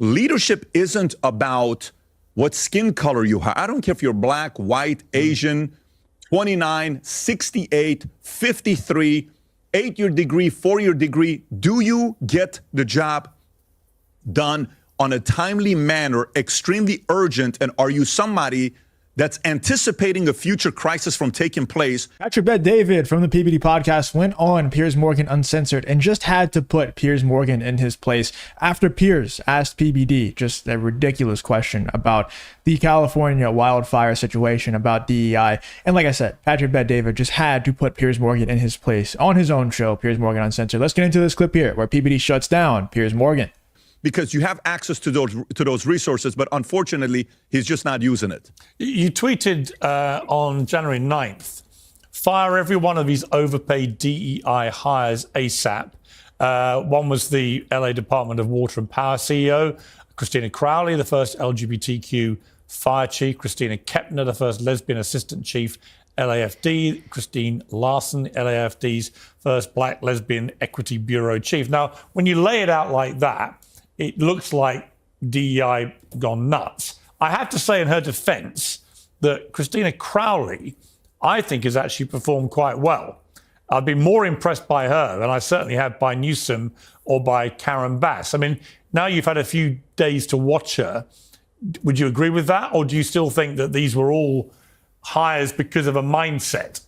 Leadership isn't about what skin color you have. I don't care if you're black, white, Asian, 29, 68, 53, 8-year degree, 4-year degree. Do you get the job done on a timely manner, extremely urgent, and are you somebody that's anticipating a future crisis from taking place? Patrick Bet-David from the PBD podcast went on Piers Morgan Uncensored and just had to put Piers Morgan in his place after Piers asked PBD just a ridiculous question about the California wildfire situation, about DEI. And like I said, Patrick Bet-David just had to put Piers Morgan in his place on his own show, Piers Morgan Uncensored. Let's get into this clip here where PBD shuts down Piers Morgan. Because you have access to those resources, but unfortunately, he's just not using it. You tweeted on January 9th, fire every one of these overpaid DEI hires ASAP. One was the LA Department of Water and Power CEO, Christina Crowley, the first LGBTQ fire chief, Christina Kepner, the first lesbian assistant chief, LAFD, Christine Larson, LAFD's first black lesbian equity bureau chief. Now, when you lay it out like that, it looks like DEI gone nuts. I have to say in her defense that Christina Crowley, I think, has actually performed quite well. I've been more impressed by her than I certainly have by Newsom or by Karen Bass. I mean, now you've had a few days to watch her. Would you agree with that? Or do you still think that these were all hires because of a mindset?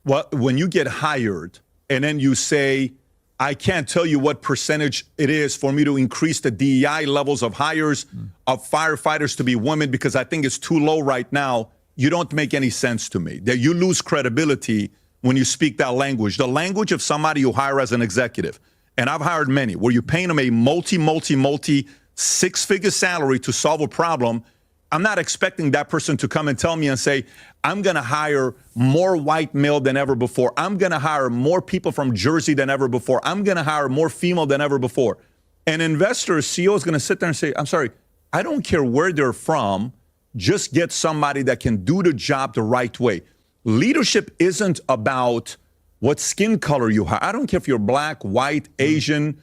Well, when you get hired and then you say, I can't tell you what percentage it is for me to increase the DEI levels of hires of firefighters to be women because I think it's too low right now. You don't make any sense to me. That you lose credibility when you speak that language. The language of somebody you hire as an executive. And I've hired many where you're paying them a multi six-figure salary to solve a problem. I'm not expecting that person to come and tell me and say, I'm going to hire more white male than ever before. I'm going to hire more people from Jersey than ever before. I'm going to hire more female than ever before. An investor, CEO is going to sit there and say, I'm sorry, I don't care where they're from. Just get somebody that can do the job the right way. Leadership isn't about what skin color you have. I don't care if you're black, white, Asian,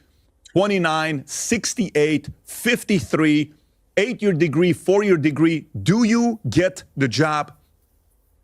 29, 68, 53, 8-year degree, 4-year degree. Do you get the job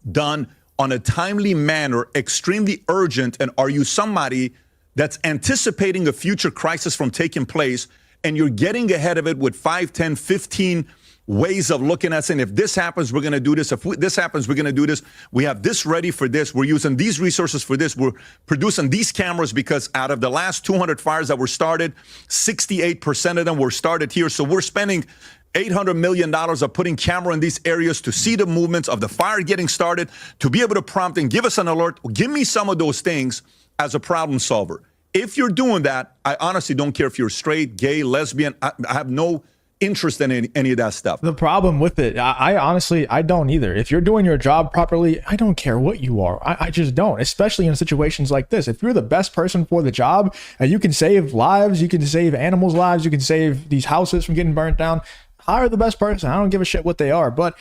done on a timely manner, extremely urgent, and are you somebody that's anticipating a future crisis from taking place and you're getting ahead of it with 5, 10, 15 ways of looking at saying, if this happens, we're going to do this. If this happens, we're going to do this. We have this ready for this. We're using these resources for this. We're producing these cameras because out of the last 200 fires that were started, 68% of them were started here. So we're spending $800 million of putting camera in these areas to see the movements of the fire getting started, to be able to prompt and give us an alert. Give me some of those things as a problem solver. If you're doing that, I honestly don't care if you're straight, gay, lesbian. I have no interest in any of that stuff. The problem with it, I honestly, I don't either. If you're doing your job properly, I don't care what you are. I just don't, especially in situations like this. If you're the best person for the job and you can save lives, you can save animals' lives, you can save these houses from getting burnt down, hire the best person. I don't give a shit what they are. But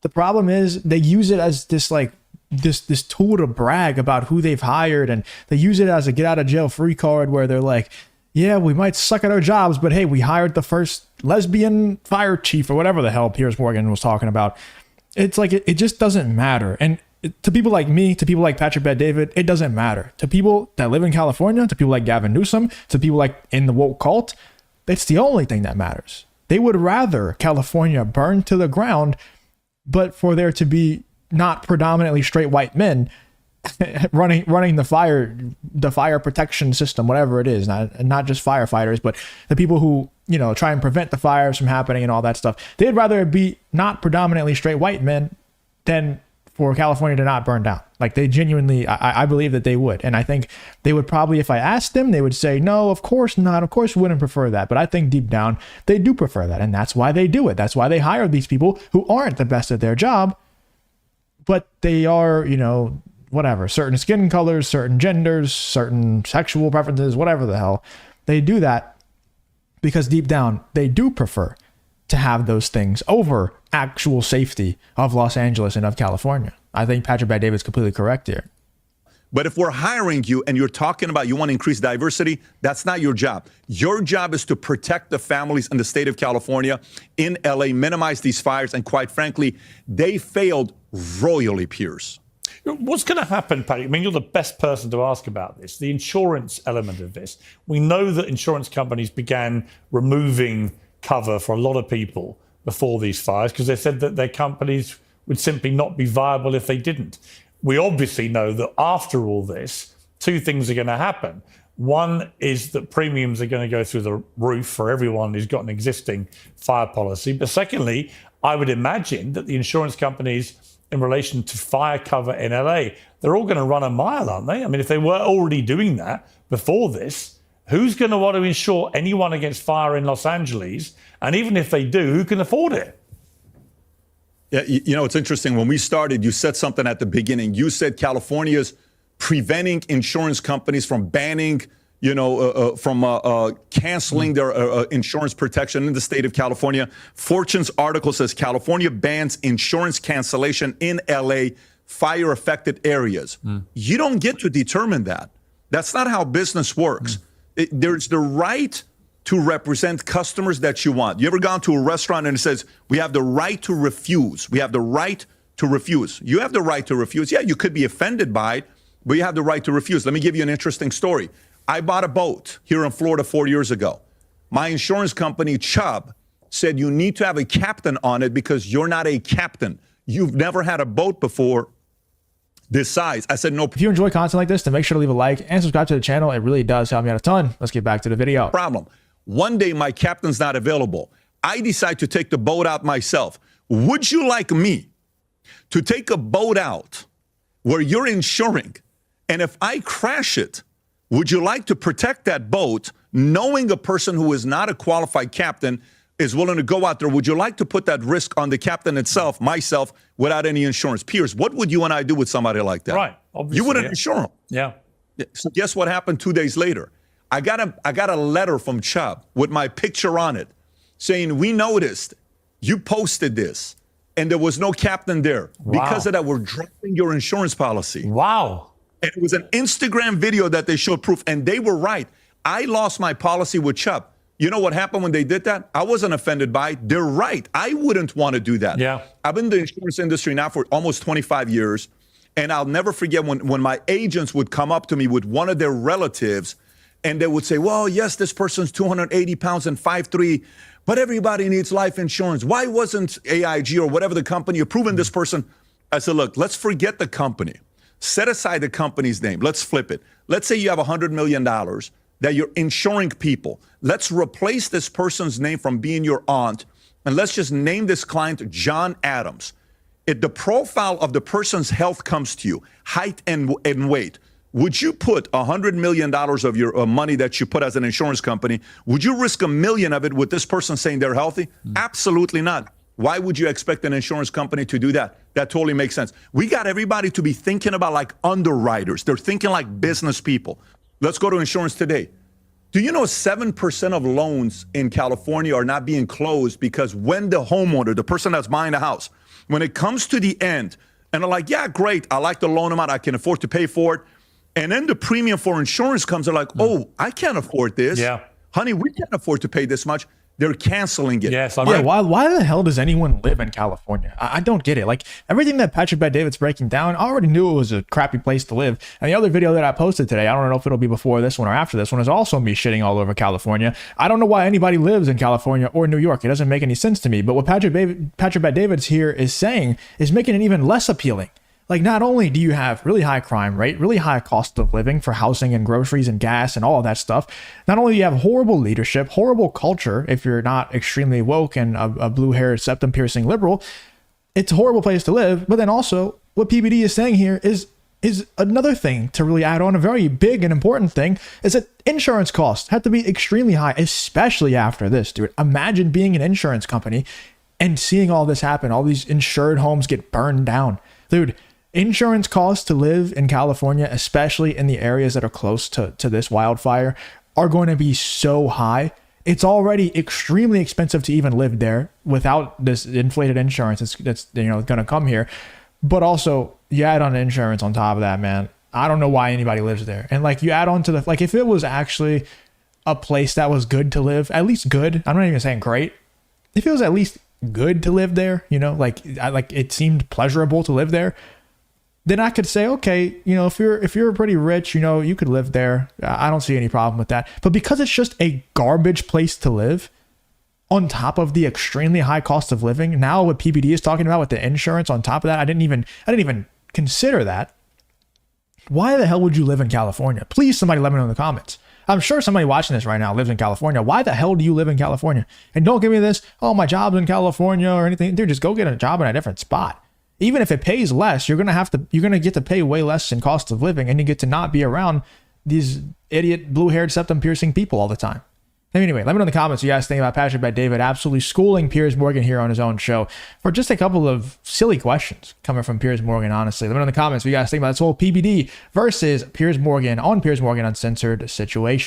the problem is they use it as this like this tool to brag about who they've hired, and they use it as a get out of jail free card where they're like, yeah, we might suck at our jobs, but hey, we hired the first lesbian fire chief or whatever the hell Piers Morgan was talking about. It's like it just doesn't matter. And to people like me, to people like Patrick Bet-David, it doesn't matter. To people that live in California, to people like Gavin Newsom, to people like in the woke cult, it's the only thing that matters. They would rather California burn to the ground, but for there to be not predominantly straight white men running the fire protection system, whatever it is, not just firefighters, but the people who, you know, try and prevent the fires from happening and all that stuff. They'd rather it be not predominantly straight white men than for California to not burn down. Like they genuinely, I believe that they would. And I think they would probably, if I asked them, they would say, no, of course not. Of course we wouldn't prefer that. But I think deep down, they do prefer that. And that's why they do it. That's why they hire these people who aren't the best at their job, but they are, you know, whatever, certain skin colors, certain genders, certain sexual preferences, whatever the hell. They do that because deep down, they do prefer to have those things over actual safety of Los Angeles and of California. I think Patrick Bet-David's completely correct here. But if we're hiring you and you're talking about you want to increase diversity, that's not your job. Your job is to protect the families in the state of California, in LA, minimize these fires. And quite frankly, they failed royally, Piers. What's going to happen, Paddy? I mean, you're the best person to ask about this. The insurance element of this. We know that insurance companies began removing cover for a lot of people before these fires because they said that their companies would simply not be viable if they didn't. We obviously know that after all this, two things are going to happen. One is that premiums are going to go through the roof for everyone who's got an existing fire policy. But secondly, I would imagine that the insurance companies in relation to fire cover in LA, they're all going to run a mile, aren't they? I mean, if they were already doing that before this, who's going to want to insure anyone against fire in Los Angeles? And even if they do, who can afford it? Yeah, you know, it's interesting. When we started, you said something at the beginning. You said California's preventing insurance companies from banning, canceling their insurance protection in the state of California. Fortune's article says California bans insurance cancellation in LA fire-affected areas. You don't get to determine that. That's not how business works. There's the right to represent customers that you want. You ever gone to a restaurant and it says, we have the right to refuse. We have the right to refuse. You have the right to refuse. Yeah, you could be offended by it, but you have the right to refuse. Let me give you an interesting story. I bought a boat here in Florida 4 years ago. My insurance company, Chubb, said you need to have a captain on it because you're not a captain. You've never had a boat before this size. I said, no If you enjoy content like this, then make sure to leave a like and subscribe to the channel. It really does help me out a ton. Let's get back to the video. problem. One day my captain's not available. I decide to take the boat out myself. Would you like me to take a boat out where you're insuring, and if I crash it, would you like to protect that boat knowing a person who is not a qualified captain is willing to go out there? Would you like to put that risk on the captain itself, myself, without any insurance? Piers, what would you and I do with somebody like that? Right. Obviously, you wouldn't insure them. Yeah. So guess what happened 2 days later? I got a letter from Chubb with my picture on it saying, we noticed you posted this and there was no captain there. Wow. Because of that, we're dropping your insurance policy. Wow. And it was an Instagram video that they showed proof, and they were right. I lost my policy with Chubb. You know what happened when they did that? I wasn't offended by it. They're right. I wouldn't want to do that. Yeah. I've been in the insurance industry now for almost 25 years, and I'll never forget when my agents would come up to me with one of their relatives, and they would say, well, yes, this person's 280 pounds and 5'3", but everybody needs life insurance. Why wasn't AIG or whatever the company approving this person? I said, look, let's forget the company. Set aside the company's name. Let's flip it. Let's say you have $100 million that you're insuring people. Let's replace this person's name from being your aunt, and let's just name this client John Adams. If the profile of the person's health comes to you, height and weight, would you put $100 million of your money that you put as an insurance company, would you risk $1 million of it with this person saying they're healthy? Absolutely not. Why would you expect an insurance company to do that? That totally makes sense. We got everybody to be thinking about like underwriters. They're thinking like business people. Let's go to insurance today. Do you know 7% of loans in California are not being closed because when the homeowner, the person that's buying the house, when it comes to the end, and they're like, yeah, great, I like the loan amount, I can afford to pay for it. And then the premium for insurance comes, they're like, oh, I can't afford this. Yeah. Honey, we can't afford to pay this much. They're canceling it. Yes, Yeah, why the hell does anyone live in California? I don't get it. Like, everything that Patrick Bet-David's breaking down, I already knew it was a crappy place to live. And the other video that I posted today, I don't know if it'll be before this one or after this one, is also me shitting all over California. I don't know why anybody lives in California or New York. It doesn't make any sense to me. But what Patrick Bet-David's here is saying is making it even less appealing. Like, not only do you have really high crime rate, really high cost of living for housing and groceries and gas and all of that stuff, not only do you have horrible leadership, horrible culture, if you're not extremely woke and a blue-haired, septum-piercing liberal, it's a horrible place to live. But then also, what PBD is saying here is another thing to really add on. A very big and important thing is that insurance costs have to be extremely high, especially after this, dude. Imagine being an insurance company and seeing all this happen, all these insured homes get burned down. Dude, insurance costs to live in California, especially in the areas that are close to this wildfire, are going to be so high. It's already extremely expensive to even live there without this inflated insurance that's going to come here. But also, you add on insurance on top of that, man. I don't know why anybody lives there. And like you add on to the, like if it was actually a place that was good to live, at least good, I'm not even saying great. If it was at least good to live there, you know, like it seemed pleasurable to live there, then I could say, okay, you know, if you're pretty rich, you know, you could live there. I don't see any problem with that. But because it's just a garbage place to live, on top of the extremely high cost of living, now what PBD is talking about with the insurance on top of that, I didn't even consider that. Why the hell would you live in California? Please, somebody let me know in the comments. I'm sure somebody watching this right now lives in California. Why the hell do you live in California? And don't give me this, oh, my job's in California or anything. Dude, just go get a job in a different spot. Even if it pays less, you're gonna get to pay way less in cost of living, and you get to not be around these idiot blue-haired septum-piercing people all the time. Anyway, let me know in the comments what you guys think about Patrick Bet-David absolutely schooling Piers Morgan here on his own show for just a couple of silly questions coming from Piers Morgan, honestly. Let me know in the comments what you guys think about this whole PBD versus Piers Morgan on Piers Morgan Uncensored situation.